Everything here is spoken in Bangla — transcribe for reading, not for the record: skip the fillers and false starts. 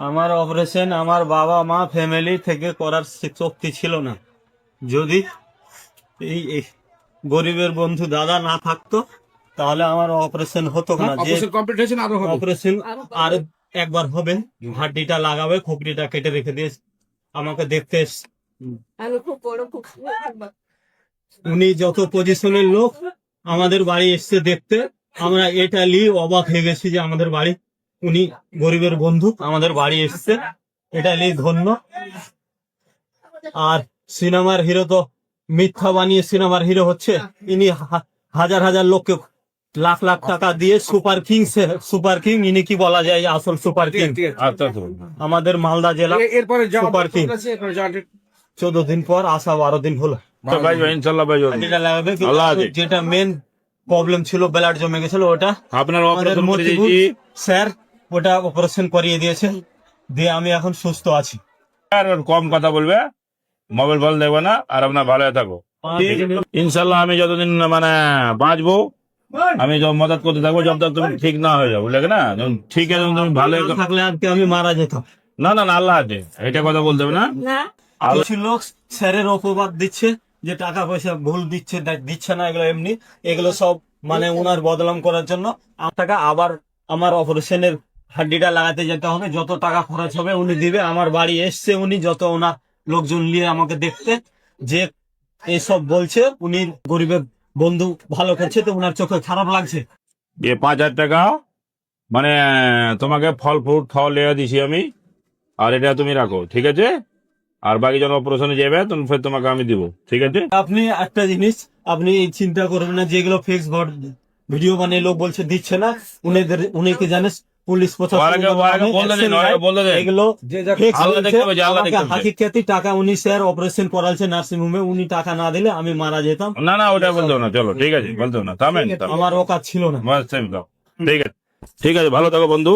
আমার অপারেশন আমার বাবা মা ফ্যামিলি থেকে করার শক্তি ছিল না। যদি এই গরিবের বন্ধু দাদা না থাকতো তাহলে আমার অপারেশন হতো না। যে কমপ্লিট হয়েছে না আরো হবে? অপারেশন আর একবার হবে, হাড্ডিটা লাগাবে, খুপড়িটা কেটে রেখে দিয়ে আমাকে দেখতে এসছে। আমি খুব বড় খুব উনি যত পজিশনের লোক আমাদের বাড়ি এসছে দেখতে, আমরা এটা নিয়ে অবাক হয়ে গেছি যে আমাদের বাড়ি উনি গরিবের বন্ধু আমাদের বাড়ি এসছে, এটা নিয়ে ধন্য। আর সিনেমার হিরো তো মিথ্যা বানিয়ে সিনেমার হিরো হচ্ছে। ইনি হাজার হাজার লোককে লাখ লাখ টাকা দিয়ে সুপার কিং ইনি কি বলা যায় আসল সুপার কিং। আচ্ছা আমাদের মালদা জেলা এরপরে সুপার কিং। 14 দিন পর আসা 12 দিন হলো। ইনশাল্লাহ ভাই যেটা লাগাবে কিন্তু আল্লাহ হাফেজ। যেটা মেন প্রবলেম ছিল ব্লাড জমে গেছিল ওটা আপনার আমাদের অপারেশন করে মতিপুর দিয়েছি। স্যার ওটা অপারেশন করিয়ে দিয়েছে, দিয়ে আমি এখন সুস্থ আছি। আর কম কথা বলবে, মোবাইল ফল দেখবে না, আর আপনার ভালো থাকো ইনশাল্লাহ। আমি যতদিন মানে বাঁচবো আমি মদত করতে থাকবো যত তুমি ঠিক না হয়ে যাবো, বুঝলে না? যখন ঠিক আছে তুমি ভালো না থাকলে আজকে আমি মারা যেতাম। না না না, আল্লাহ আছে, এটা কথা বলতে হবে না। না কিছু লোক স্যারের অপবাদ দিচ্ছে যে টাকা পয়সা ভুল দিচ্ছে না, এগুলো এমনি, এগুলো সব মানে ওনার বদনাম করার জন্য। টাকা আবার আমার অপারেশনের হাড্ডিটা লাগাতে যেতে হবে, যত টাকা খরচ হবে উনি দিবে। আমার বাড়ি এসছে উনি, যত ওনার লোকজন নিয়ে আমাকে দেখতে, যে এসব বলছে উনি গরিবের বন্ধু ভালো করছে, তো ওনার চোখে খারাপ লাগছে। 5,000 টাকা মানে তোমাকে ফল ফ্রুট খাওয়া লেগে দিছি আমি, আর এটা তুমি রাখো, ঠিক আছে? আর বাকি যখন অপারেশনে যাবে তখন ফের তোমাকে আমি দিব, ঠিক আছে? আপনি একটা জিনিস আপনি চিন্তা করবেন না, যেগুলো ফেক্স ভিডিও বানিয়ে লোক বলছে দিচ্ছে না, উনি কি জানেন পুলিশ এগুলো হাকিকাতি টাকা উনি স্যার অপারেশন করালছে নার্সিং হোমে, উনি টাকা না দিলে আমি মারা যেতাম। না না, ওটা বলতে না, চলো ঠিক আছে, বলতে না, থামেন। আমার অকাত ছিল না। ঠিক আছে, ঠিক আছে, ভালো থাকো বন্ধু।